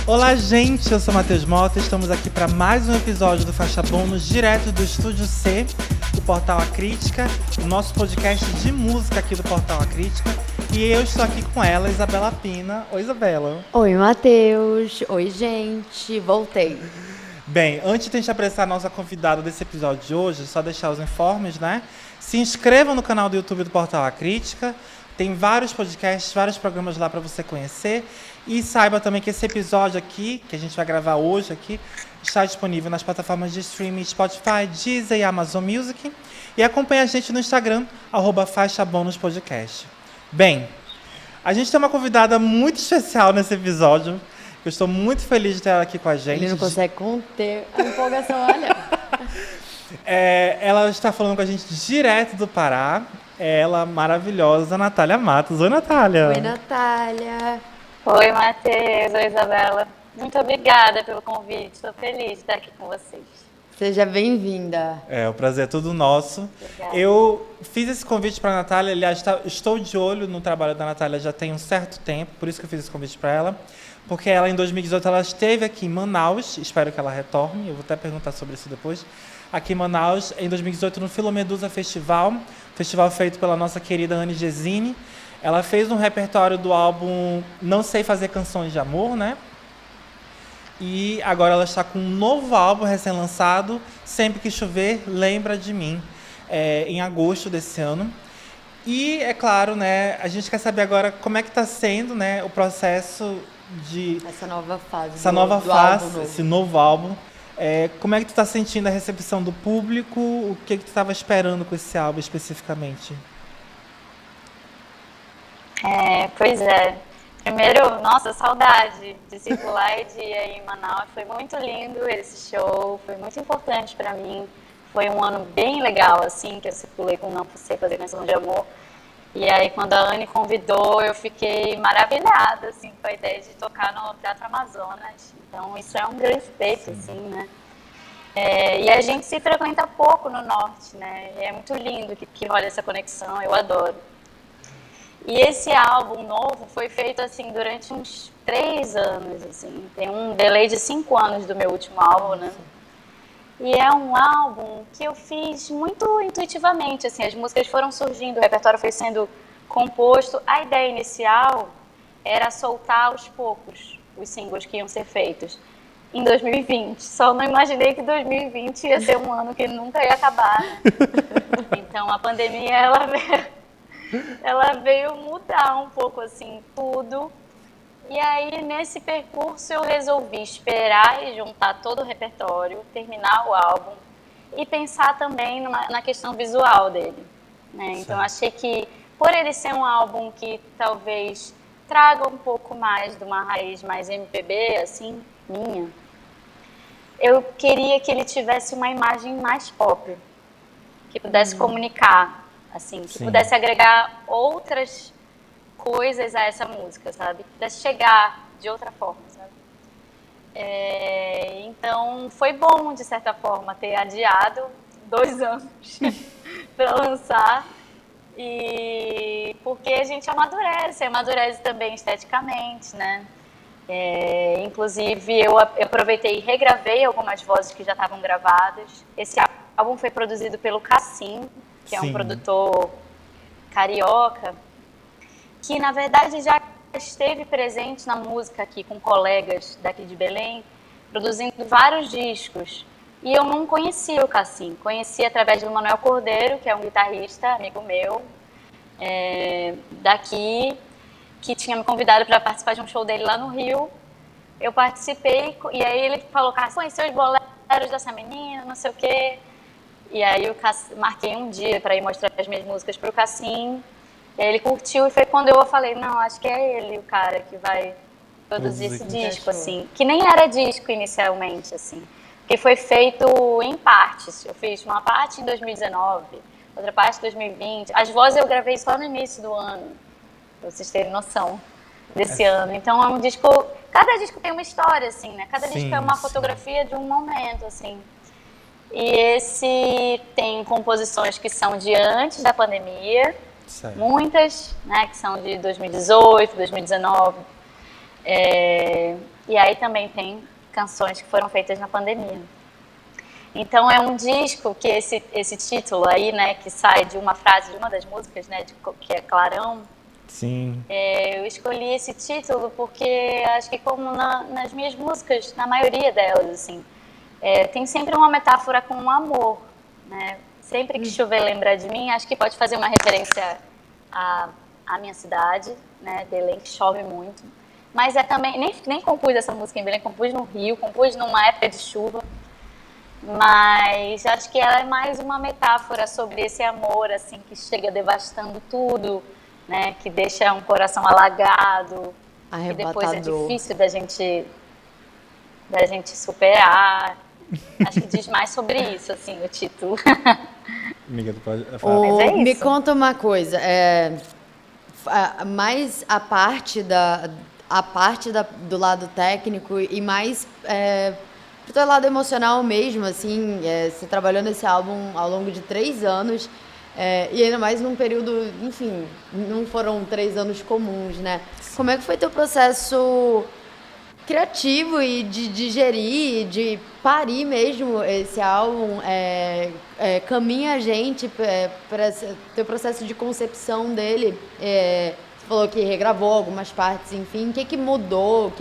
Olá, gente! Eu sou Matheus Mota e estamos aqui para mais um episódio do Faixa Bônus, direto do Estúdio C, do Portal A Crítica, o nosso podcast de música aqui do Portal A Crítica. E eu estou aqui com ela, Isabela Pina. Oi, Isabela. Oi, Matheus. Oi, gente. Voltei. Bem, antes de a gente apresentar a nossa convidada desse episódio de hoje, só deixar os informes, né? Se inscrevam no canal do YouTube do Portal A Crítica. Tem vários podcasts, vários programas lá para você conhecer. E saiba também que esse episódio aqui, que a gente vai gravar hoje aqui, está disponível nas plataformas de streaming Spotify, Deezer e Amazon Music. E acompanhe a gente no Instagram, @FaixaBônusPodcast. Bem, a gente tem uma convidada muito especial nesse episódio. Eu estou muito feliz de ter ela aqui com a gente. Ele não consegue conter a empolgação, olha. Ela está falando com a gente direto do Pará. Ela, maravilhosa, Natália Matos. Oi, Natália. Oi, Natália. Oi, Matheus. Oi, Isabela. Muito obrigada pelo convite. Estou feliz de estar aqui com vocês. Seja bem-vinda. O prazer é todo nosso. Obrigada. Eu fiz esse convite para a Natália. Aliás, estou de olho no trabalho da Natália já tem um certo tempo, por isso que eu fiz esse convite para ela. Porque ela, em 2018, ela esteve aqui em Manaus. Espero que ela retorne. Eu vou até perguntar sobre isso depois. Aqui em Manaus, em 2018, no Filomedusa Festival. Festival feito pela nossa querida Anne Gesine. Ela fez um repertório do álbum Não Sei Fazer Canções de Amor, né? E agora ela está com um novo álbum recém-lançado, Sempre Que Chover, Lembra de Mim, em agosto desse ano. E, é claro, né, a gente quer saber agora como é que está sendo, né, o processo de... Essa nova fase. Esse novo álbum. Como é que tu está sentindo a recepção do público? O que tu estava esperando com esse álbum especificamente? Pois é. Primeiro, nossa, saudade de circular e de ir aí em Manaus. Foi muito lindo esse show, foi muito importante para mim. Foi um ano bem legal, assim, que eu circulei com Não Sei Fazer Canção de Amor. E aí, quando a Anne convidou, eu fiquei maravilhada, assim, com a ideia de tocar no Teatro Amazonas. Então, isso é um grande feito, assim, né? E a gente se frequenta pouco no Norte, né? E é muito lindo que rola essa conexão, eu adoro. E esse álbum novo foi feito, assim, durante uns 3 anos, assim. Tem um delay de 5 anos do meu último álbum, né? E é um álbum que eu fiz muito intuitivamente, assim, as músicas foram surgindo, o repertório foi sendo composto. A ideia inicial era soltar aos poucos os singles que iam ser feitos em 2020. Só não imaginei que 2020 ia ser um ano que nunca ia acabar, né? Então a pandemia, ela veio mudar um pouco, assim, tudo. E aí, nesse percurso, eu resolvi esperar e juntar todo o repertório, terminar o álbum e pensar também na questão visual dele, né? Então, achei que, por ele ser um álbum que talvez traga um pouco mais de uma raiz mais MPB, assim, minha, eu queria que ele tivesse uma imagem mais pop, que pudesse comunicar, assim, que pudesse agregar outras coisas a essa música, sabe? Que pudesse chegar de outra forma, sabe? Então, foi bom, de certa forma, ter adiado 2 anos para lançar, e porque a gente amadurece também esteticamente, né? Inclusive, eu aproveitei e regravei algumas vozes que já estavam gravadas. Esse álbum foi produzido pelo Cassim, que é um produtor carioca, que na verdade já esteve presente na música aqui com colegas daqui de Belém, produzindo vários discos. E eu não conhecia o Cassim, conheci através do Manuel Cordeiro, que é um guitarrista, amigo meu, daqui, que tinha me convidado para participar de um show dele lá no Rio. Eu participei, e aí ele falou: Cassim, conheceu os boleros dessa menina, não sei o quê. E aí eu marquei um dia para ir mostrar as minhas músicas para o Cassim. Ele curtiu, e foi quando eu falei: não, acho que é ele o cara que vai produzir esse disco, assim. Que nem era disco inicialmente, assim. Porque foi feito em partes. Eu fiz uma parte em 2019, outra parte em 2020. As vozes eu gravei só no início do ano, pra vocês terem noção desse ano. Então é um disco... Cada disco tem uma história, assim, né? Cada disco é uma fotografia de um momento, assim. E esse tem composições que são de antes da pandemia, muitas, né, que são de 2018, 2019. E aí também tem canções que foram feitas na pandemia. Então é um disco que esse título aí, né, que sai de uma frase de uma das músicas, né, que é Clarão. Sim. Eu escolhi esse título porque acho que como nas minhas músicas, na maioria delas, assim, tem sempre uma metáfora com o amor, né? Sempre que chover lembrar de mim, acho que pode fazer uma referência à minha cidade, né, Belém, que chove muito. Mas também, nem compus essa música em Belém, compus no Rio, compus numa época de chuva. Mas acho que ela é mais uma metáfora sobre esse amor, assim, que chega devastando tudo, né? Que deixa um coração alagado, que depois é Arrebatador. difícil da gente superar. Acho que diz mais sobre isso, assim, o título. Amiga, tu pode falar. Mas é Me isso. conta uma coisa, mais a parte do lado técnico e mais pro teu lado emocional mesmo, assim, você trabalhou nesse álbum ao longo de 3 anos, e ainda mais num período, enfim, não foram 3 anos comuns, né? Como é que foi teu processo criativo e de digerir, de parir mesmo esse álbum, caminha a gente para teu processo de concepção dele. Você falou que regravou algumas partes, enfim, o que mudou,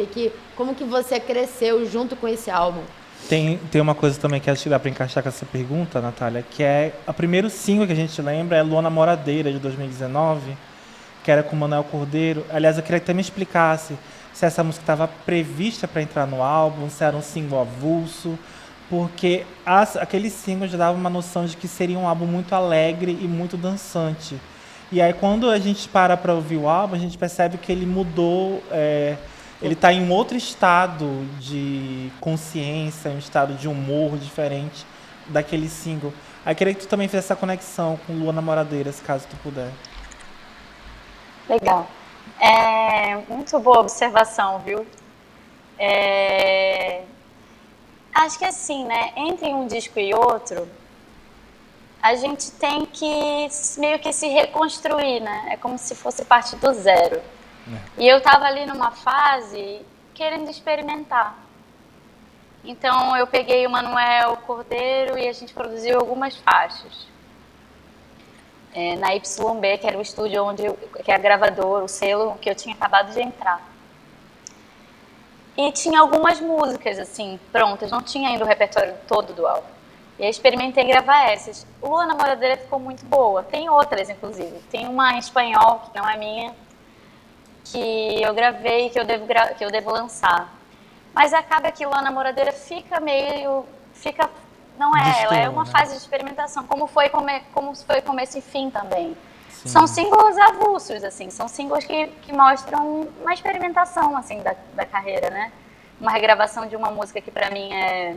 como que você cresceu junto com esse álbum? Tem uma coisa também que acho que dá pra encaixar com essa pergunta, Natália, que é o primeiro single que a gente lembra é Lua Namoradeira, de 2019, que era com o Manuel Cordeiro. Aliás, eu queria que você me explicasse se essa música estava prevista para entrar no álbum, se era um single avulso, porque aquele single já dava uma noção de que seria um álbum muito alegre e muito dançante. E aí, quando a gente para ouvir o álbum, a gente percebe que ele mudou, ele está em um outro estado de consciência, um estado de humor diferente daquele single. Aí, queria que tu também fizesse essa conexão com Lua Namoradeira, se caso tu puder. Legal. Muito boa observação, viu? Acho que assim, né? Entre um disco e outro, a gente tem que meio que se reconstruir, né? É como se fosse parte do zero. E eu tava ali numa fase querendo experimentar. Então eu peguei o Manuel Cordeiro e a gente produziu algumas faixas. Na YB, que era o estúdio que é a gravadora, o selo que eu tinha acabado de entrar. E tinha algumas músicas, assim, prontas, não tinha ainda o repertório todo do álbum. E aí experimentei gravar essas. Lua Namoradeira ficou muito boa. Tem outras, inclusive. Tem uma em espanhol, que não é minha, que eu gravei e que eu devo lançar. Mas acaba que Lua Namoradeira não é, ela é uma fase de experimentação, como foi começo e fim também. Sim. São singles avulsos, assim, são singles que mostram uma experimentação, assim, da carreira, né? Uma regravação de uma música que pra mim é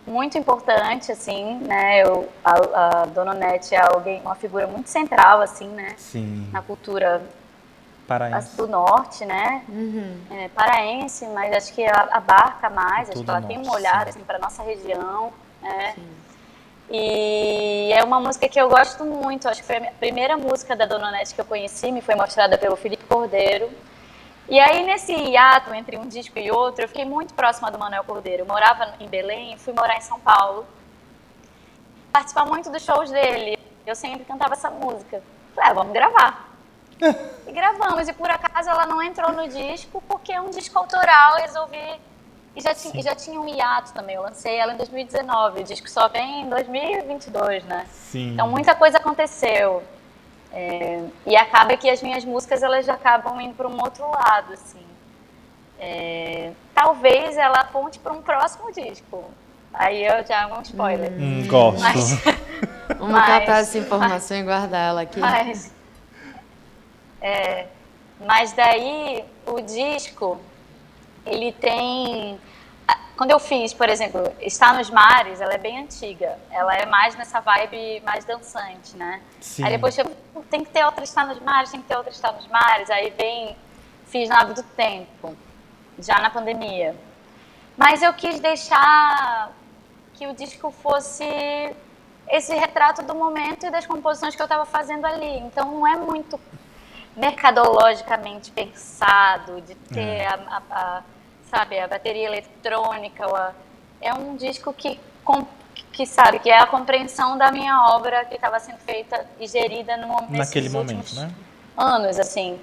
muito importante, assim, né? A Dona Onete é uma figura muito central, assim, né? Sim. Na cultura paraense do norte, né? Paraense, mas acho que abarca mais, acho que ela tem um olhar, assim, pra nossa região, né? Sim. E é uma música que eu gosto muito, acho que foi a primeira música da Dona Onete que eu conheci, me foi mostrada pelo Felipe Cordeiro. E aí, nesse hiato entre um disco e outro, eu fiquei muito próxima do Manuel Cordeiro. Eu morava em Belém e fui morar em São Paulo. Participar muito dos shows dele. Eu sempre cantava essa música. Falei, vamos gravar. E gravamos. E por acaso ela não entrou no disco, porque é um disco autoral, eu resolvi... E já tinha um hiato também. Eu lancei ela em 2019. O disco só vem em 2022, né? Sim. Então, muita coisa aconteceu. E acaba que as minhas músicas elas já acabam indo para um outro lado, assim. Talvez ela aponte para um próximo disco. Aí eu já um spoiler. Gosto. Vamos catar essa informação e guardar ela aqui. Mas daí o disco, ele tem... Quando eu fiz, por exemplo, Está nos Mares, ela é bem antiga. Ela é mais nessa vibe mais dançante, né? Sim. Aí depois tem que ter outra Está nos Mares, tem que ter outra Está nos Mares. Aí fiz Nave do Tempo, já na pandemia. Mas eu quis deixar que o disco fosse esse retrato do momento e das composições que eu estava fazendo ali. Então não é muito mercadologicamente pensado, de ter sabe, a bateria eletrônica. É um disco que sabe, que é a compreensão da minha obra que estava sendo feita e gerida Naquele nesses momento, últimos né? anos, assim.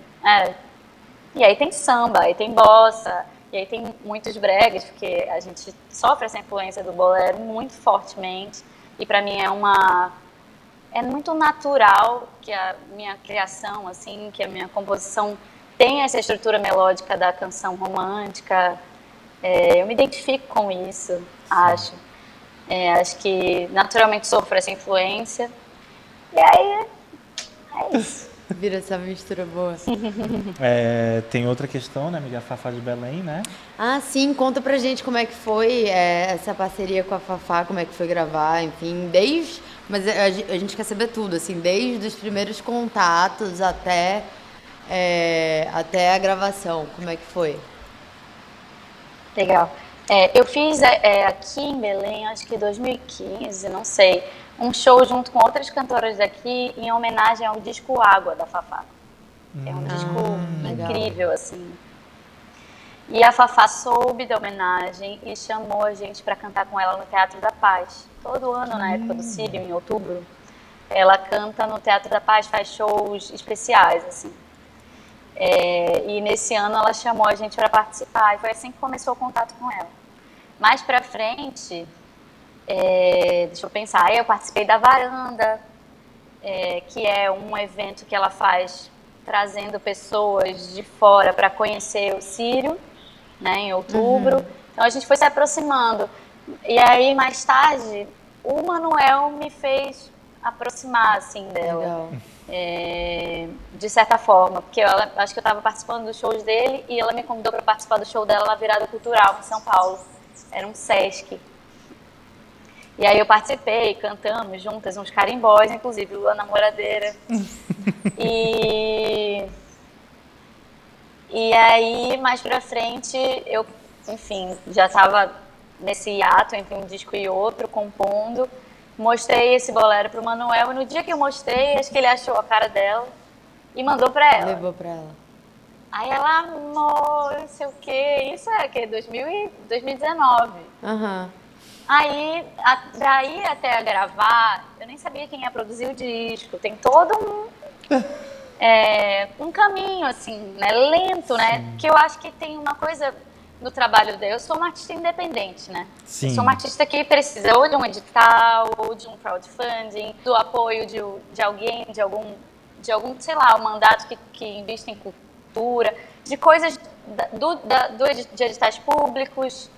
E aí tem samba, aí tem bossa, e aí tem muitos bregas, porque a gente sofre essa influência do bolero muito fortemente. E para mim é muito natural que a minha criação, assim, que a minha composição tenha essa estrutura melódica da canção romântica. Eu me identifico com isso, acho. Acho que naturalmente sofro essa influência. E aí é isso. Vira essa mistura boa. Tem outra questão, né, amiga? Fafá de Belém, né? Ah, sim, conta pra gente como é que foi essa parceria com a Fafá, como é que foi gravar, enfim, mas a gente quer saber tudo, assim, desde os primeiros contatos até a gravação, como é que foi? Legal. Eu fiz aqui em Belém, acho que 2015, não sei, um show junto com outras cantoras daqui em homenagem ao disco Água, da Fafá. É um disco legal. incrível, assim. E a Fafá soube da homenagem e chamou a gente para cantar com ela no Teatro da Paz. Todo ano, na época do Círio, em outubro, ela canta no Teatro da Paz, faz shows especiais, assim. E nesse ano ela chamou a gente para participar, e foi assim que começou o contato com ela. Mais pra frente, deixa eu pensar, eu participei da Varanda, que é um evento que ela faz trazendo pessoas de fora para conhecer o Círio, né, em outubro. Então a gente foi se aproximando. E aí, mais tarde, o Manuel me fez aproximar, assim, dela. Legal. De certa forma, porque acho que eu estava participando dos shows dele e ela me convidou para participar do show dela na Virada Cultural, em São Paulo. Era um Sesc. E aí eu participei, cantamos juntas uns carimbós, inclusive Lua Namoradeira. E aí, mais pra frente, eu, enfim, já estava nesse hiato entre um disco e outro, compondo. Mostrei esse bolero pro Manuel e no dia que eu mostrei, acho que ele achou a cara dela e mandou pra ela. Levou pra ela. Aí ela amou, não sei o quê. Isso é que 2019. Aham. Aí, daí até gravar, eu nem sabia quem ia produzir o disco. Tem todo um caminho, assim, né, lento, né? Que eu acho que tem uma coisa no trabalho dele. Eu sou uma artista independente, né? Sim. Eu sou uma artista que precisa ou de um edital, ou de um crowdfunding, do apoio de alguém, de algum, sei lá, um mandato que investe em cultura, de coisas de editais públicos,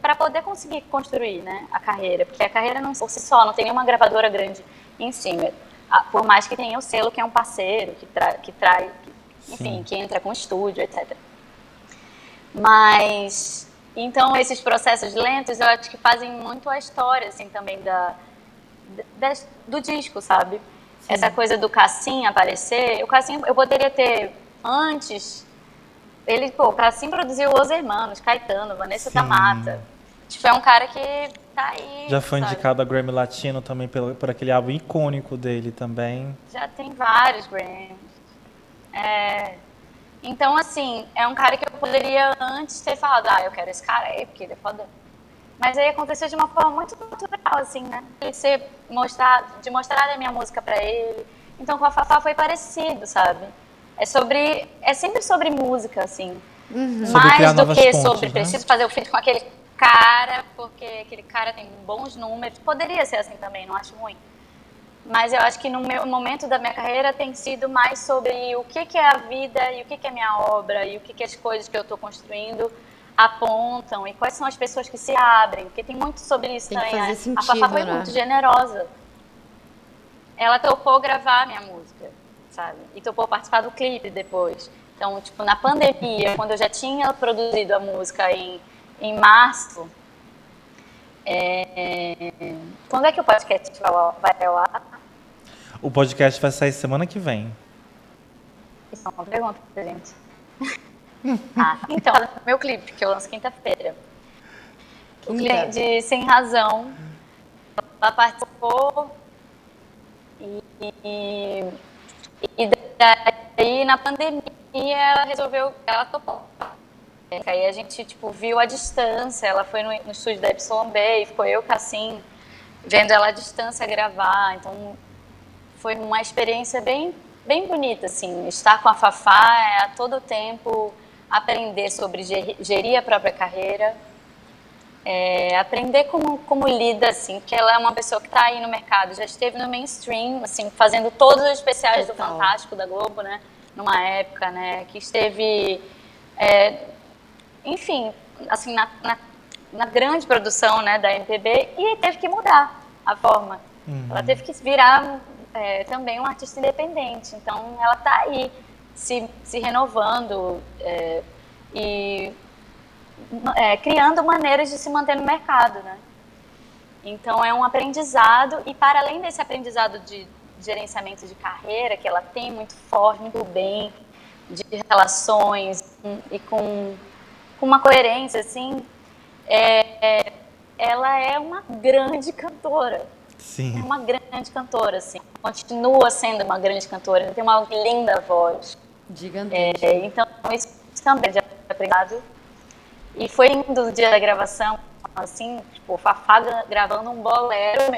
para poder conseguir construir, né, a carreira. Porque a carreira não por si só, não tem nenhuma gravadora grande em cima. Por mais que tenha o selo, que é um parceiro, que traz, enfim, que entra com estúdio, etc. Mas, então, esses processos lentos, eu acho que fazem muito a história, assim, também do disco, sabe? Sim. Essa coisa do Cassim aparecer, o Cassim, eu poderia ter antes, o Cassim produziu Os Hermanos, Caetano, Vanessa da Mata. Tipo, é um cara que tá aí. Já foi indicado a Grammy Latino também por aquele álbum icônico dele também. Já tem vários Grammys. Então, assim, é um cara que eu poderia antes ter falado, eu quero esse cara aí, porque ele é foda. Mas aí aconteceu de uma forma muito natural, assim, né? De mostrar a minha música pra ele. Então, com a Fafá foi parecido, sabe? É sempre sobre música, assim. Mais do que sobre, preciso fazer o feat com aquele cara, porque aquele cara tem bons números. Poderia ser assim também, não acho ruim. Mas eu acho que no momento da minha carreira tem sido mais sobre o que é a vida e o que é a minha obra e o que as coisas que eu estou construindo apontam e quais são as pessoas que se abrem, porque tem muito sobre isso também. Fazer sentido, a Fafá foi muito generosa. Ela topou gravar minha música, sabe? E topou participar do clipe depois. Então, tipo, na pandemia, quando eu já tinha produzido a música em março, quando é que o podcast vai ao ar? O podcast vai sair semana que vem. Isso é uma pergunta pra gente. Então, meu clipe, que eu lanço quinta-feira. O clipe de Sem Razão. Ela participou e daí na pandemia ela topou. Aí a gente, tipo, viu a distância, ela foi no estúdio da YB e ficou eu, Cassim, vendo ela à distância gravar, então foi uma experiência bem bonita, assim, estar com a Fafá é a todo tempo aprender sobre gerir a própria carreira, aprender como lida, assim, porque ela é uma pessoa que está aí no mercado, já esteve no mainstream, assim, fazendo todos os especiais Total. do Fantástico da Globo, né, numa época, né, que esteve, enfim, assim, na grande produção, né, da MPB, e teve que mudar a forma. Ela teve que virar também um artista independente, então ela está aí se renovando e criando maneiras de se manter no mercado, né? Então é um aprendizado, e para além desse aprendizado de gerenciamento de carreira, que ela tem muito forte, muito bem, de relações e com uma coerência, assim, ela é uma grande cantora. Sim. É uma grande cantora, assim. Continua sendo uma grande cantora, tem uma linda voz. Gigantesco. Então, isso também de aprendizado. E foi indo o dia da gravação, assim, tipo, Fafá gravando um bolero,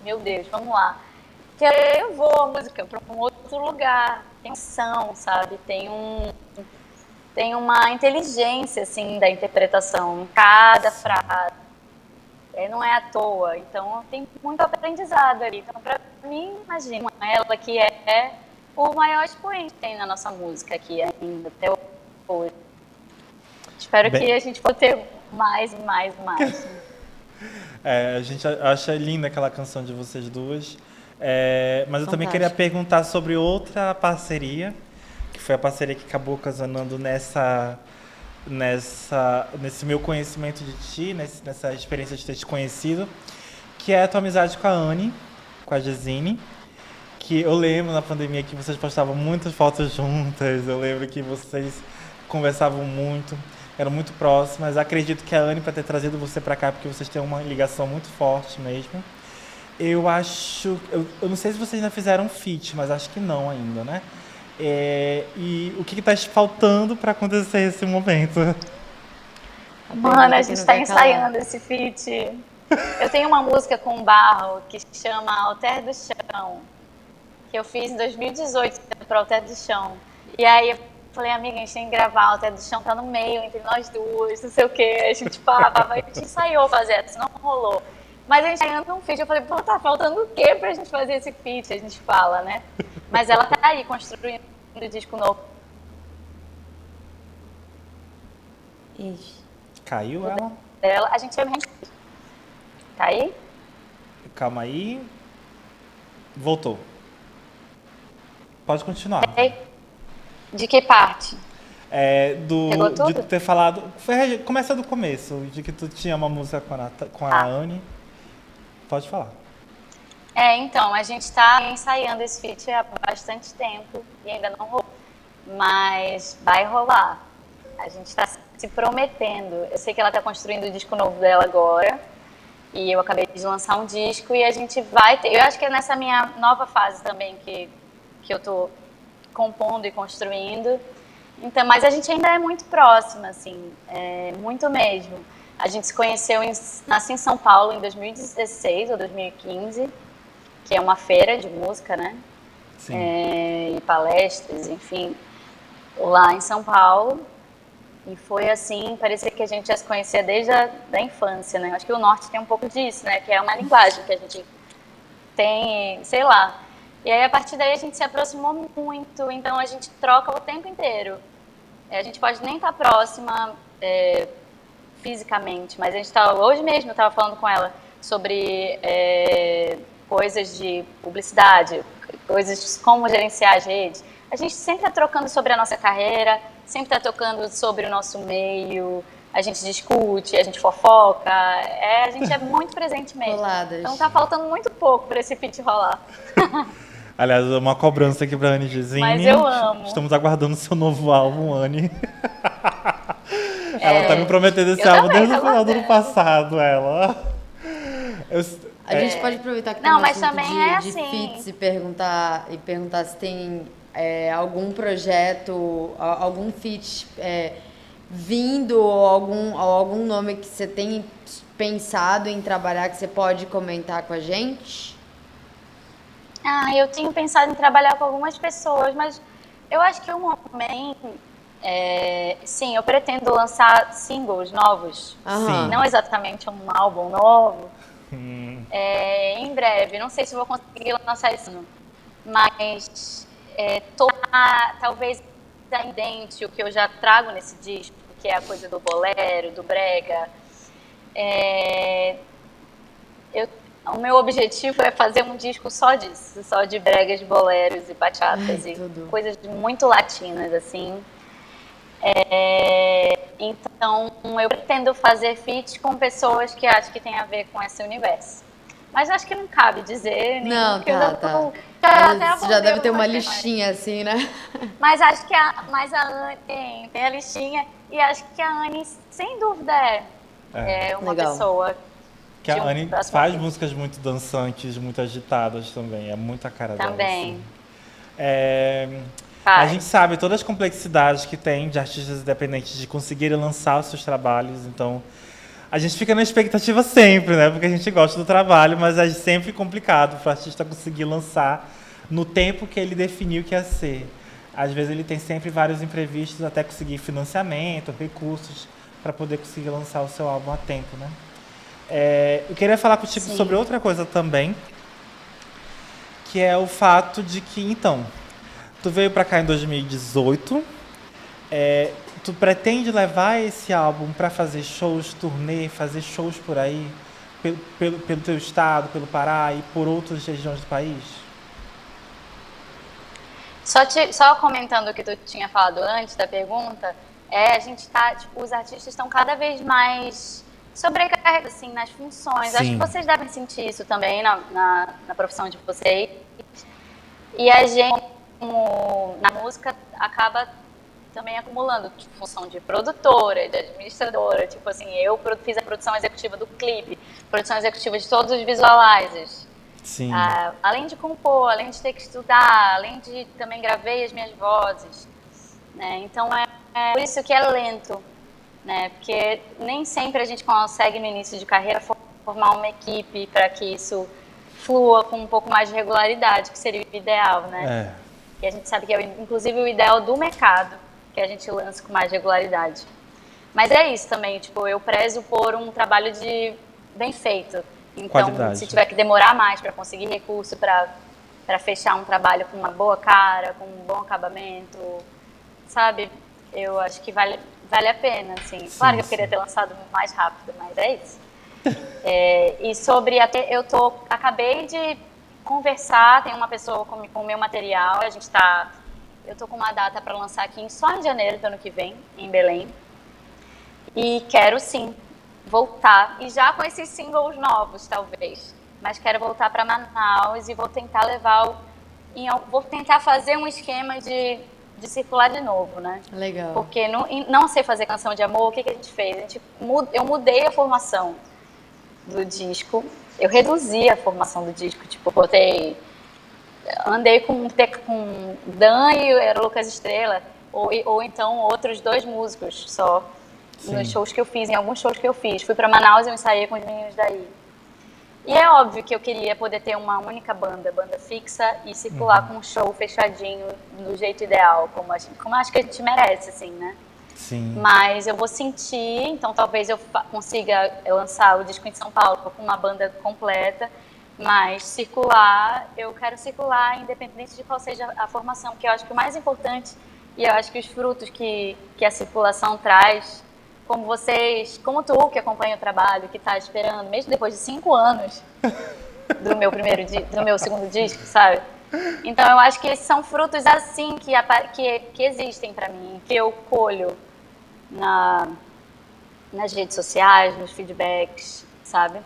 meu Deus, vamos lá. Que aí eu vou a música para um outro lugar, tem som, sabe? Tem uma inteligência, assim, da interpretação em cada frase. Não é à toa, então tem muito aprendizado ali. Então, para mim, imagina, ela que é o maior expoente que tem na nossa música aqui ainda, até hoje. Espero que a gente possa ter mais. A gente acha linda aquela canção de vocês duas. Mas eu também queria Fantástico. perguntar sobre outra parceria, que foi a parceria que acabou ocasionando nesse meu conhecimento de ti, nessa experiência de ter te conhecido, que é a tua amizade com a Anne, com a Gesine, que eu lembro na pandemia que vocês postavam muitas fotos juntas, eu lembro que vocês conversavam muito, eram muito próximas. Acredito que a Anne, para ter trazido você para cá, porque vocês têm uma ligação muito forte mesmo. Eu acho, eu não sei se vocês já fizeram um feat, mas acho que não ainda, né? E o que está faltando para acontecer esse momento? Mano, a gente está ensaiando esse feat. Eu tenho uma música com Barro que se chama Alter do Chão, que eu fiz em 2018 para Alter do Chão. E aí eu falei, amiga, a gente tem que gravar, Alter do Chão tá no meio, entre nós duas, não sei o quê. A gente a gente ensaiou fazer, isso não rolou. Mas a gente ensaiando um feat, eu falei, pô, tá faltando o quê pra gente fazer esse feat? A gente fala, né? Mas ela tá aí construindo um disco novo. Ixi. Caiu ela? A gente vai... Tá aí? Calma aí. Voltou. Pode continuar. De que parte? Pegou tudo? De tu ter falado... Começa do começo, de que tu tinha uma música com a Anne. Pode falar. Então, a gente tá ensaiando esse feat há bastante tempo e ainda não rolou. Mas vai rolar. A gente tá se prometendo. Eu sei que ela tá construindo o disco novo dela agora. E eu acabei de lançar um disco e a gente vai ter... Eu acho que é nessa minha nova fase também que eu tô compondo e construindo. Então, mas a gente ainda é muito próxima, assim, muito mesmo. A gente se conheceu, nasci em São Paulo em 2016 ou 2015, que é uma feira de música, né? Sim. E palestras, enfim, lá em São Paulo. E foi assim, parecia que a gente já se conhecia desde a infância, né? Acho que o Norte tem um pouco disso, né? Que é uma linguagem que a gente tem, sei lá. E aí, a partir daí, a gente se aproximou muito, então a gente troca o tempo inteiro. A gente pode nem estar próxima fisicamente, mas a gente tá, hoje mesmo eu estava falando com ela sobre coisas de publicidade, coisas de como gerenciar as redes. A gente sempre está trocando sobre a nossa carreira, sempre está trocando sobre o nosso meio, a gente discute, a gente fofoca, a gente é muito presente mesmo. Coladas. Então tá faltando muito pouco para esse feat rolar. Aliás, uma cobrança aqui pra Anne Gesine. Mas eu amo. Estamos aguardando seu novo álbum, Anne. Ela tá me prometendo esse álbum desde o final do ano passado, ela. A gente pode aproveitar que tem um assunto de feats e perguntar se tem algum projeto, algum feat vindo ou algum nome que você tem pensado em trabalhar que você pode comentar com a gente? Eu tenho pensado em trabalhar com algumas pessoas, mas eu acho que o momento, sim, eu pretendo lançar singles novos, Aham. não exatamente um álbum novo, em breve. Não sei se vou conseguir lançar isso, não. Mas tornar talvez indente o que eu já trago nesse disco, que é a coisa do bolero, do brega. O meu objetivo é fazer um disco só disso, só de bregas, boleros e bachatas e tudo. coisas muito latinas, assim. Então, eu pretendo fazer feats com pessoas que acho que tem a ver com esse universo. Mas acho que não cabe dizer nenhum, Não, porque eu tá. até Você já deve apontei ter uma algumas questões. listinha assim, né? Mas acho que a Anne tem a listinha, e acho que a Anne, sem dúvida, é uma Legal. pessoa Que a de um Anne próximo faz feat. músicas muito dançantes, muito agitadas também. É muita cara dela. Também. Assim. A Faz. gente sabe todas as complexidades que tem de artistas independentes de conseguirem lançar os seus trabalhos. Então, a gente fica na expectativa sempre, né? Porque a gente gosta do trabalho, mas é sempre complicado para o artista conseguir lançar no tempo que ele definiu que ia ser. Às vezes ele tem sempre vários imprevistos até conseguir financiamento, recursos para poder conseguir lançar o seu álbum a tempo, né? Eu queria falar contigo Sim. sobre outra coisa também, que é o fato de que, então, tu veio pra cá em 2018, tu pretende levar esse álbum pra fazer shows, turnê, fazer shows por aí, pelo teu estado, pelo Pará e por outras regiões do país? Só comentando o que tu tinha falado antes da pergunta, a gente tá, tipo, os artistas estão cada vez mais sobrecarregados, assim, nas funções. Acho que Sim. vocês devem sentir isso também na profissão de vocês. E a gente, na música, acaba também acumulando função de produtora, de administradora. Tipo assim, eu fiz a produção executiva do clipe, produção executiva de todos os visualizers. Sim. Além de compor, além de ter que estudar, além de também gravei as minhas vozes, né? Então é por isso que é lento, né? Porque nem sempre a gente consegue no início de carreira formar uma equipe para que isso flua com um pouco mais de regularidade, que seria o ideal, né? E a gente sabe que é inclusive o ideal do mercado, que a gente lance com mais regularidade. Mas é isso também, tipo, eu prezo por um trabalho bem feito. Então, Qualidade. se tiver que demorar mais para conseguir recurso para fechar um trabalho com uma boa cara, com um bom acabamento, sabe? Eu acho que vale a pena, assim. Sim, claro que eu queria ter lançado mais rápido, mas é isso. E sobre acabei de conversar, tem uma pessoa com o meu material, eu tô com uma data para lançar aqui só em janeiro do ano que vem, em Belém. E quero sim voltar, e já com esses singles novos, talvez. Mas quero voltar para Manaus e vou tentar vou tentar fazer um esquema de circular de novo, né? Legal. Porque não sei fazer canção de amor, o que a gente fez? Eu mudei a formação do disco, eu reduzi a formação do disco, tipo, andei com Dan e Lucas Estrela, ou então outros 2 músicos só. Sim. Nos shows que eu fiz, em alguns shows que eu fiz. Fui para Manaus e eu ensaiei com os meninos daí. E é óbvio que eu queria poder ter uma única banda fixa e circular com um show fechadinho do jeito ideal, como acho que a gente merece, assim, né? Sim. Mas eu vou sentir, então talvez eu consiga lançar o disco em São Paulo com uma banda completa, mas eu quero circular independente de qual seja a formação, porque eu acho que o mais importante, e eu acho que os frutos que a circulação traz, como tu que acompanha o trabalho, que está esperando, mesmo depois de 5 anos do meu segundo disco, sabe? Então eu acho que esses são frutos assim que existem para mim, que eu colho nas redes sociais, nos feedbacks, sabe?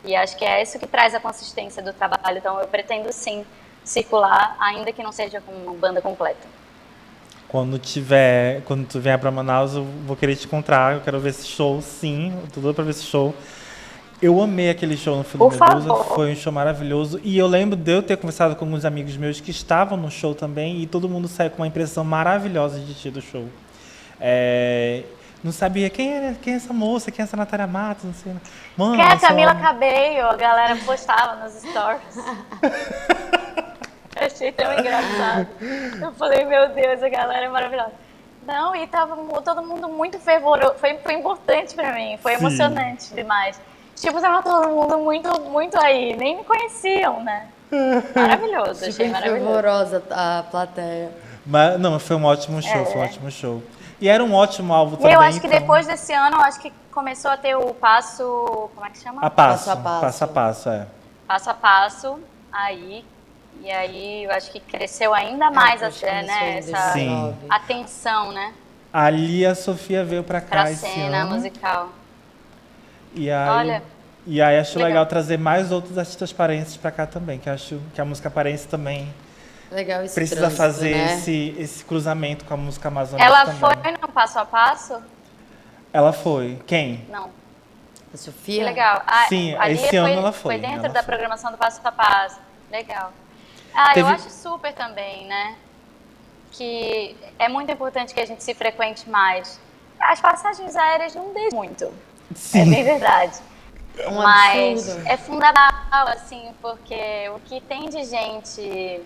E acho que é isso que traz a consistência do trabalho. Então eu pretendo sim circular, ainda que não seja com uma banda completa. Quando tu vier pra Manaus, eu vou querer te encontrar. Eu quero ver esse show, sim. Eu tô doido pra ver esse show. Eu amei aquele show no Filho Medusa. Favor. Foi um show maravilhoso. E eu lembro de eu ter conversado com alguns amigos meus que estavam no show também. E todo mundo saiu com uma impressão maravilhosa de ti do show. Não sabia quem é essa moça, quem é essa Natália Matos, não sei. Mano, Que é a eu sou Camila uma- Cabello, a galera postava nos stories. Eu achei tão engraçado. Eu falei, meu Deus, a galera é maravilhosa. Não, e tava todo mundo muito fervoroso. Foi importante pra mim, foi Sim. emocionante demais. Tipo, tava todo mundo muito, muito aí. Nem me conheciam, né? Maravilhoso, achei Super maravilhoso. fervorosa a plateia. Mas, não, foi um ótimo show, foi um ótimo show. E era um ótimo álbum E também. eu acho que então, depois desse ano, eu acho que começou a ter o passo. Como é que chama? a passo, Passo a passo. passo a passo, é. Passo a passo aí. E aí eu acho que cresceu ainda mais acho que até, né? começou em Essa 2019. atenção, né? Ali a Sofia veio pra cá Pra esse cena ano. musical. E aí, Olha, e aí acho legal. legal trazer mais outros artistas paraenses pra cá também, que acho que a música paraense também Legal esse precisa trânsito, fazer né? esse cruzamento com a música amazônica ela também. foi no passo a passo? Ela foi. Quem? Não. A Que Sofia? legal. Ah, Sim, ali esse ano ela foi, Foi dentro ela da foi. programação do passo a passo. Legal. Ah, eu Teve- acho super também, né? Que é muito importante que a gente se frequente mais. As passagens aéreas não dão muito. É Sim. bem verdade. Um Mas absurdo. é fundamental, assim, porque o que tem de gente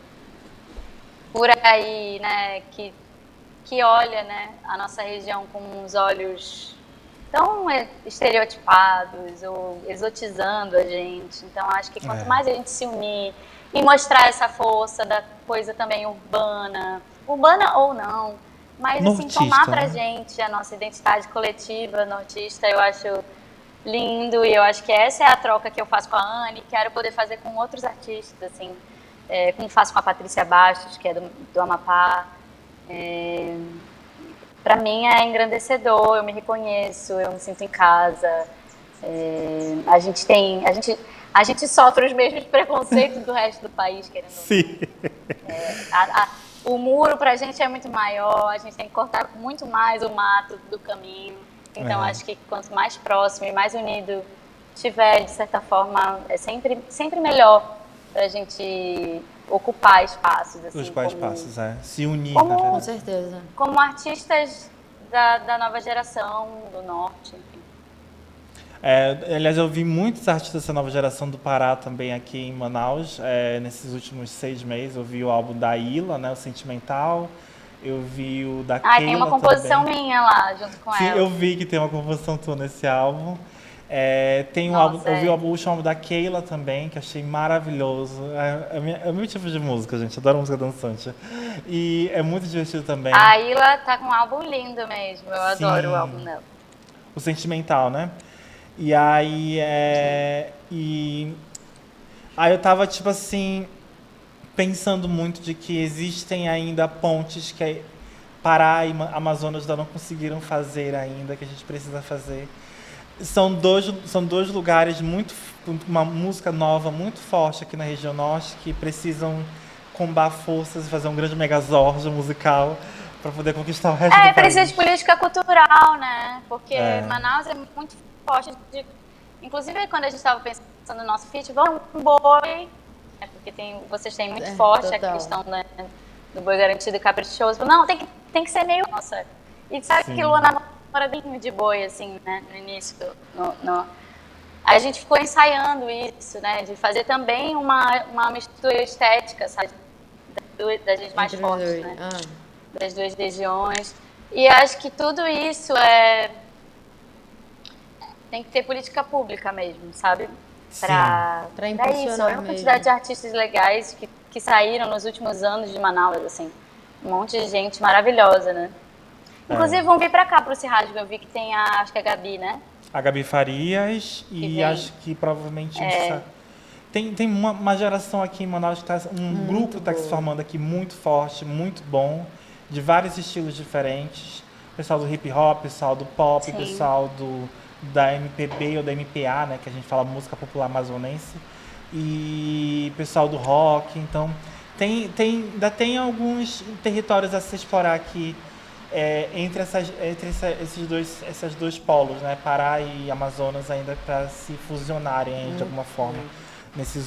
por aí, né, que olha, né, a nossa região com uns olhos tão estereotipados ou exotizando a gente. Então, acho que quanto É. mais a gente se unir e mostrar essa força da coisa também urbana ou não, mas assim, Nortista, tomar pra né? gente a nossa identidade coletiva nortista, eu acho lindo, e eu acho que essa é a troca que eu faço com a Anne, quero poder fazer com outros artistas, assim, como faço com a Patrícia Bastos, que é do Amapá. Para mim é engrandecedor, eu me reconheço, eu me sinto em casa. A gente sofre os mesmos preconceitos do resto do país, querendo ou não. Sim. O muro pra gente é muito maior, a gente tem que cortar muito mais o mato do caminho. Então, acho que quanto mais próximo e mais unido tiver, de certa forma, é sempre melhor pra gente ocupar espaços. Assim, Os quais passos, se unir, Como- na Com verdade. certeza. como artistas da nova geração, do Norte, enfim. Aliás, eu vi muitos artistas dessa nova geração do Pará também aqui em Manaus. Nesses últimos 6 meses, eu vi o álbum da Ila, né, o Sentimental. Eu vi o da Keila Tem uma composição também. minha lá, junto com Sim, ela. eu vi que tem uma composição tua nesse álbum. Tem um Nossa, álbum, eu vi o último álbum da Keila também, que achei maravilhoso. É o meu tipo de música, gente. Adoro música dançante. E é muito divertido também. A Ila tá com um álbum lindo mesmo, eu adoro Sim. o álbum dela. O Sentimental, né? E aí, aí eu tava, tipo assim, pensando muito de que existem ainda pontes que Pará e Amazonas ainda não conseguiram fazer ainda, que a gente precisa fazer. São dois lugares com uma música nova, muito forte aqui na região norte, que precisam combar forças e fazer um grande megazord musical para poder conquistar o resto do país. Precisa de política cultural, né? Porque Manaus é muito forte. Inclusive, quando a gente estava pensando no nosso feat, vamos um boi, né? Porque vocês têm muito forte total. a questão, né, do boi garantido e caprichoso. Não, tem que ser meio nossa. E sabe que Lua namora bem de boi, assim, né, no início. A gente ficou ensaiando isso, né, de fazer também uma mistura estética, sabe, da gente mais Entre os forte, dois. né? Ah, Das duas regiões. E acho que tudo isso tem que ter política pública mesmo, sabe? Pra impulsionar isso. Olha a mesmo. quantidade de artistas legais que saíram nos últimos anos de Manaus, assim. Um monte de gente maravilhosa, né? Inclusive, vão vir pra cá, pro Cirrasgo. Eu vi que tem acho que a Gabi, né? A Gabi Farias Que e vem. acho que provavelmente tem uma geração aqui em Manaus que grupo que está se formando aqui muito forte, muito bom, de vários estilos diferentes. Pessoal do hip hop, pessoal do pop, Sim. pessoal da MPB ou da MPA, né, que a gente fala música popular amazonense, e pessoal do rock. Então ainda tem alguns territórios a se explorar aqui. Entre esses dois polos, né, Pará e Amazonas, ainda para se fusionarem aí, de alguma forma nesses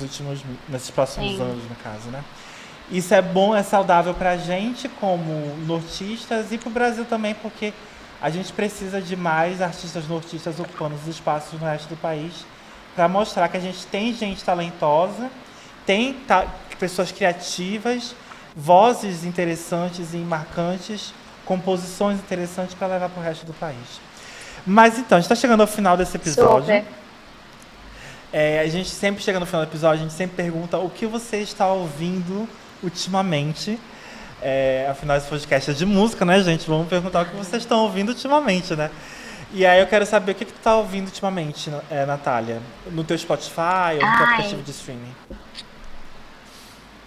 próximos Sim. anos, no caso, né? Isso é bom, é saudável para a gente como nortistas e para o Brasil também, porque a gente precisa de mais artistas nortistas ocupando os espaços no resto do país para mostrar que a gente tem gente talentosa, tem pessoas criativas, vozes interessantes e marcantes, composições interessantes para levar para o resto do país. Mas então, a gente está chegando ao final desse episódio. Super. A gente sempre chega no final do episódio, a gente sempre pergunta o que você está ouvindo ultimamente. Afinal, esse podcast é de música, né, gente? Vamos perguntar o que vocês estão ouvindo ultimamente, né? E aí eu quero saber o que tu tá ouvindo ultimamente, Natália? No teu Spotify ou no teu aplicativo de streaming?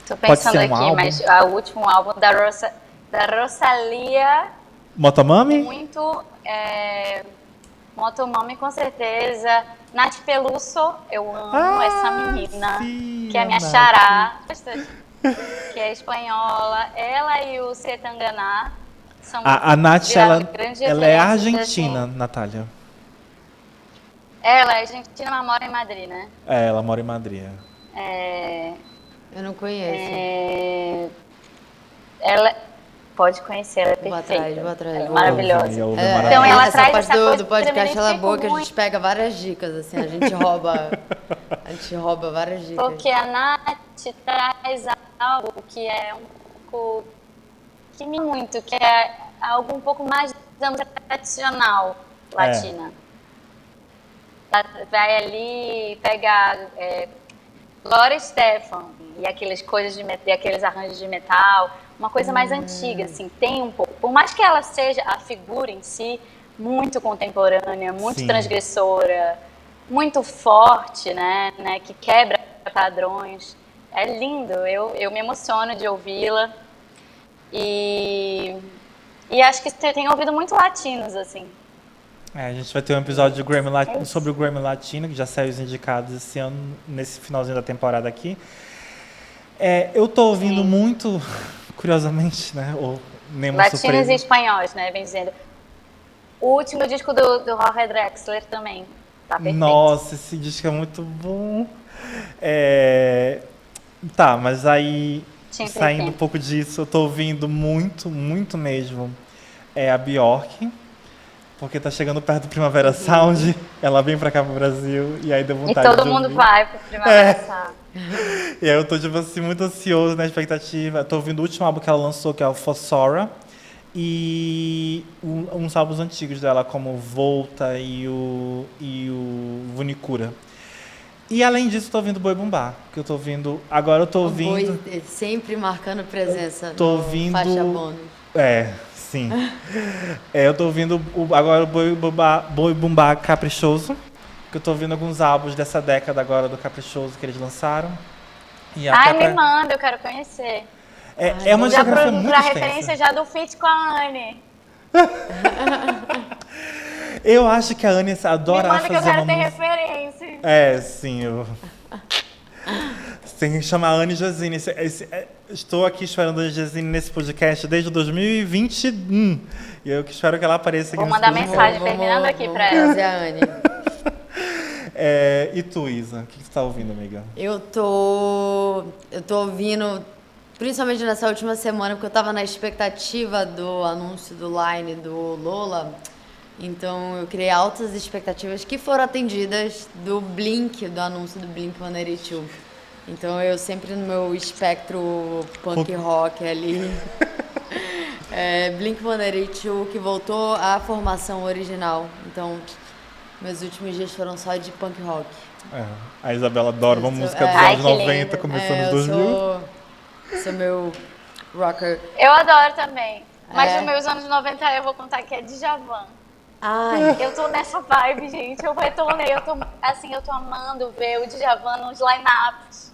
Tô Pode ser pensando um aqui, álbum? mas o último álbum da Rosalía, Motomami? muito. Motomami, com certeza. Nath Peluso, eu amo essa menina, sim, que é a minha Nath. xará, que é espanhola. Ela e o Setangana são A Nath, viraram grandes ela é referências, argentina, assim. Natália. Ela é argentina, mas mora em Madrid, né? Ela mora em Madrid. Eu não conheço. Ela pode conhecer, ela é Vou perfeita. atrás, vou atrás. Ela é Vou maravilhosa. Então, ela essa traz parte essa coisa do que podcast, eu me ela é boa, que a identifico gente pega várias dicas, assim, a gente rouba várias dicas. Porque a Nath traz algo que é um pouco. Que me muito, que é algo um pouco mais da música tradicional latina. Ela vai ali pegar Gloria Estefan e aquelas coisas e aqueles arranjos de metal, uma coisa mais antiga, assim, tem um pouco. Por mais que ela seja a figura em si muito contemporânea, muito Sim. transgressora, muito forte, né, que quebra padrões. É lindo, eu me emociono de ouvi-la. E acho que você tem ouvido muito latinos, assim. A gente vai ter um episódio de Grammy sobre o Grammy Latino, que já saiu os indicados esse ano, nesse finalzinho da temporada aqui. Eu tô ouvindo muito, curiosamente, né? Ou nenhuma Latinos surpresa. e espanhóis, né? Bem dizendo. O último disco do Jorge Drexler também. Tá perfeito. Nossa, esse disco é muito bom. Tá, mas aí, saindo um pouco disso, eu tô ouvindo muito, muito mesmo a Bjork, porque tá chegando perto do Primavera Sound, ela vem pra cá pro Brasil, e aí deu E vontade de todo mundo ouvir. vai pro Primavera Sound. E aí eu tô, tipo assim, muito ansioso na expectativa. Tô ouvindo o último álbum que ela lançou, que é o Fossora, e uns álbuns antigos dela, como Volta e o Vunicura. E além disso, tô ouvindo Boi Bumbá, que eu tô ouvindo... Agora eu tô ouvindo... Boi sempre marcando presença Tô no ouvindo... faixa bônus. Sim. Eu tô ouvindo agora o Boi Bumbá Caprichoso, que eu tô ouvindo alguns álbuns dessa década agora do Caprichoso que eles lançaram. E Ai, me manda, eu quero conhecer. É uma Já discografia muito pra extensa. referência já do feat com a Anne. Eu acho que a Anne adora Me manda que eu fazer quero uma ter música... referência. Sim, tem que chamar a Anne Josine. Estou aqui esperando a Anne Josine nesse podcast desde 2021. E eu espero que ela apareça aqui Vou nesse mandar podcast. mensagem terminando aqui pra ela. Trazer a Anne. E tu, Isa? O que tu tá ouvindo, amiga? Eu tô ouvindo, principalmente nessa última semana, porque eu tava na expectativa do anúncio do Line do Lola. Então eu criei altas expectativas que foram atendidas do anúncio do Blink-182. Então eu sempre no meu espectro punk rock ali. Blink-182 que voltou à formação original. Então meus últimos dias foram só de punk rock. A Isabela adora uma música dos Ai, anos que 90, lindo. começando nos 2000. Sou meu rocker. Eu adoro também. Mas É. os meus anos 90 eu vou contar que é Djavan. Ai, Eu tô nessa vibe, gente. Eu retornei. Eu tô amando ver o Djavan nos line-ups.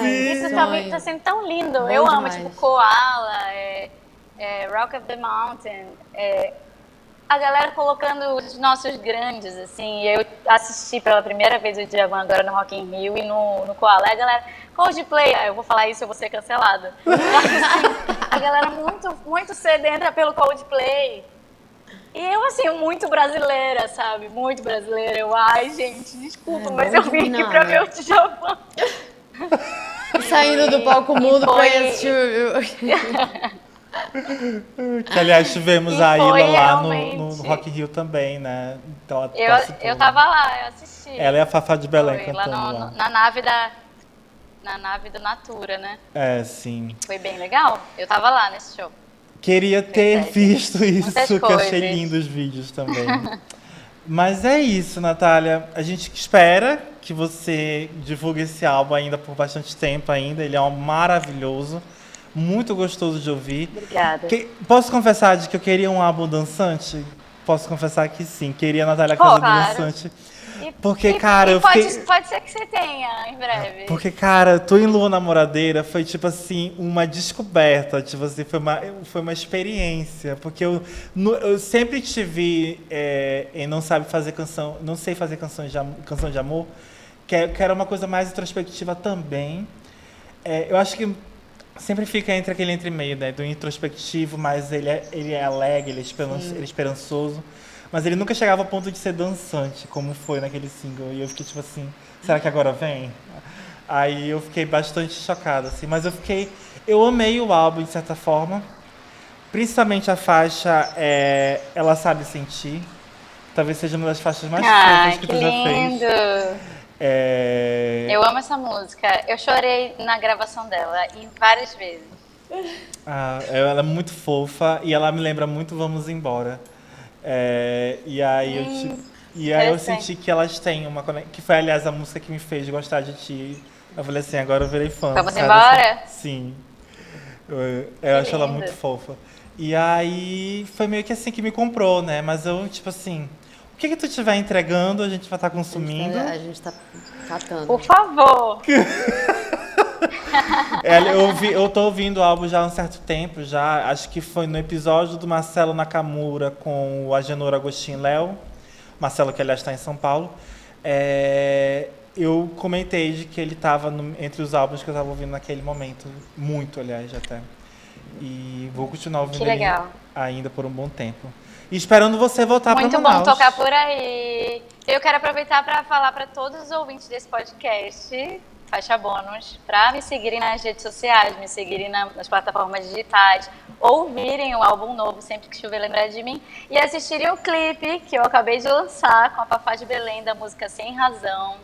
Isso também tá sendo tão lindo. Bom Eu amo, demais. tipo, Koala, Rock of the Mountain. A galera colocando os nossos grandes, assim. Eu assisti pela primeira vez o Djavan agora no Rock in Rio e no Koala. A galera, Coldplay, eu vou falar isso, eu vou ser cancelada. Mas, assim, a galera muito, muito sedenta pelo Coldplay. E eu, assim, muito brasileira, sabe? Muito brasileira. Ai, gente, desculpa, mas eu vim aqui pra ver o Djavan. saindo do palco mudo pra foi- assistir. Que, aliás, tivemos E a foi Ilha lá no realmente. Rock in Rio também, né? Então, ela Eu participou. tava lá, eu assisti. Ela é a Fafá de Belém Foi, lá cantando lá. na nave do Natura, né? É, sim. Foi bem legal. Eu tava lá nesse show. Queria ter Verdade. visto isso, Muitas que eu achei coisas. lindo os vídeos também. Mas é isso, Natália. A gente espera que você divulgue esse álbum ainda por bastante tempo ainda. Ele é um maravilhoso, muito gostoso de ouvir. Obrigada. Posso confessar de que eu queria um álbum dançante? Posso confessar que sim, queria a Natália Pô, Casa claro. dançante. Porque, cara, eu pode, fiquei... pode ser que você tenha em breve. Porque, cara, Tu em Lua Namoradeira foi, tipo assim, uma descoberta. Tipo assim, foi uma experiência. Porque eu sempre tive em não sabe fazer canção, não sei fazer canção de amor, que era uma coisa mais introspectiva também. Eu acho que sempre fica entre aquele entre meio, né? Do introspectivo, mas ele é alegre, ele é esperançoso. Mas ele nunca chegava ao ponto de ser dançante, como foi naquele single. E eu fiquei tipo assim, será que agora vem? Aí eu fiquei bastante chocada, assim. Mas eu amei o álbum, de certa forma. Principalmente a faixa Ela Sabe Sentir. Talvez seja uma das faixas mais fofas que que tu já lindo! fez. Eu amo essa música. Eu chorei na gravação dela várias vezes. Ela é muito fofa e ela me lembra muito Vamos Embora. E aí eu senti que elas têm uma conexão. Que foi, aliás, a música que me fez gostar de ti. Eu falei assim, agora eu virei fã. Vamos sabe? embora? Sim. Eu acho ela lindo. muito fofa. E aí foi meio que assim que me comprou, né? Mas eu, tipo assim, o que tu estiver entregando, a gente vai estar consumindo. A gente tá catando. Por favor! Eu tô ouvindo o álbum já há um certo tempo, já. Acho que foi no episódio do Marcelo Nakamura com o Agenor Agostinho Léo. Marcelo, que aliás está em São Paulo. Eu comentei de que ele estava entre os álbuns que eu estava ouvindo naquele momento. Muito, aliás, até. E vou continuar ouvindo Que legal. ele ainda por um bom tempo. E esperando você voltar para Muito Manaus. bom tocar por aí. Eu quero aproveitar para falar para todos os ouvintes desse podcast, Faixa Bônus, para me seguirem nas redes sociais, me seguirem nas plataformas digitais, ouvirem o álbum novo sempre que chover lembrar de mim e assistirem o clipe que eu acabei de lançar com a Fafá de Belém da música Sem Razão.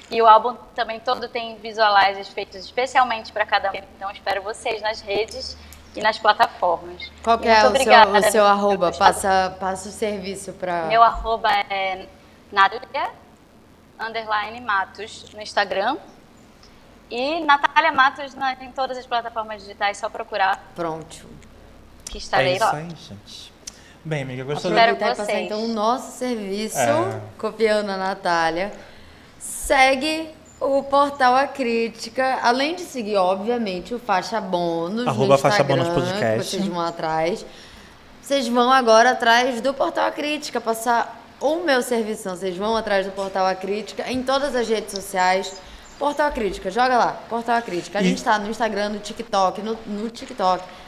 E o álbum também todo tem visualizers feitos especialmente para cada um. Então espero vocês nas redes e nas plataformas. Qual que Muito é obrigada, o seu amiga, arroba? por Passa o serviço pra... Meu arroba é Natália_Matos no Instagram. E Natália Matos em todas as plataformas digitais, só procurar Pronto. que estarei isso lá. aí, gente. Bem, amiga, gostou Espero Aproveitar e passar vocês. então o nosso serviço, É. copiando a Natália. Segue o Portal A Crítica, além de seguir, obviamente, o Faixa Bônus Arroba no Instagram, Faixa Bônus Podcast. que vocês vão atrás. Vocês vão agora atrás do Portal A Crítica, passar o meu serviço. Vocês vão atrás do Portal A Crítica em todas as redes sociais. Portal A Crítica, joga lá, Portal A Crítica. A gente tá no Instagram, no TikTok,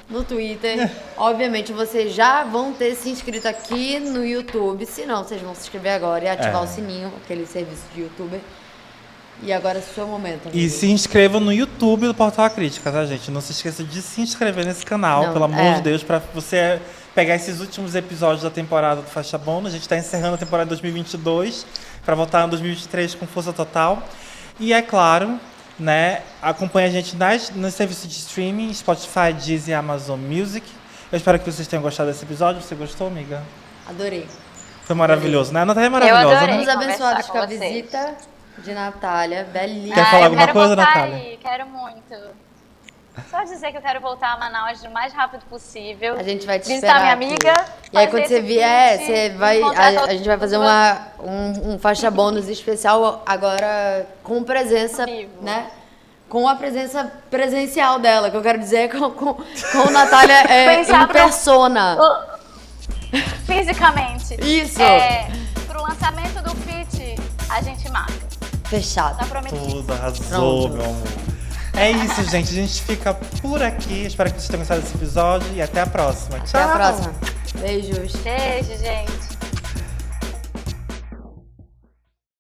no Twitter. Obviamente, vocês já vão ter se inscrito aqui no YouTube. Se não, vocês vão se inscrever agora e ativar o sininho, aquele serviço de YouTuber. E agora é o seu momento, amigo. E se inscreva no YouTube do Portal A Crítica, tá, gente? Não se esqueça de se inscrever nesse canal, Não, pelo amor de Deus, pra você pegar esses últimos episódios da temporada do Faixa Bônus. A gente tá encerrando a temporada de 2022 pra voltar em 2023 com força total. E é claro, né, acompanha a gente nos serviços de streaming, Spotify, Deezer e Amazon Music. Eu espero que vocês tenham gostado desse episódio. Você gostou, amiga? Adorei. Foi maravilhoso, né? A Natália é maravilhosa, adorei. né? Estamos abençoados conversar com a com vocês. visita de Natália, belíssima. Quer falar eu alguma quero coisa, voltar Natália? Aí, quero muito. Só dizer que eu quero voltar a Manaus o mais rápido possível. A gente vai te visitar esperar minha aqui. amiga. E aí fazer quando você esse vier, feat, você vai, encontrar a gente vai fazer um faixa bônus especial agora com presença, Vivo. né? Com a presença presencial dela, que eu quero dizer com Natália Pensar em persona. Fisicamente. Isso. Pro lançamento do feat, a gente marca. Fechado. Tá prometido. Tudo, arrasou, Pronto. meu amor. É isso, gente. A gente fica por aqui. Espero que vocês tenham gostado desse episódio e até a próxima. Tchau. Até a próxima. Beijos. Beijo, gente.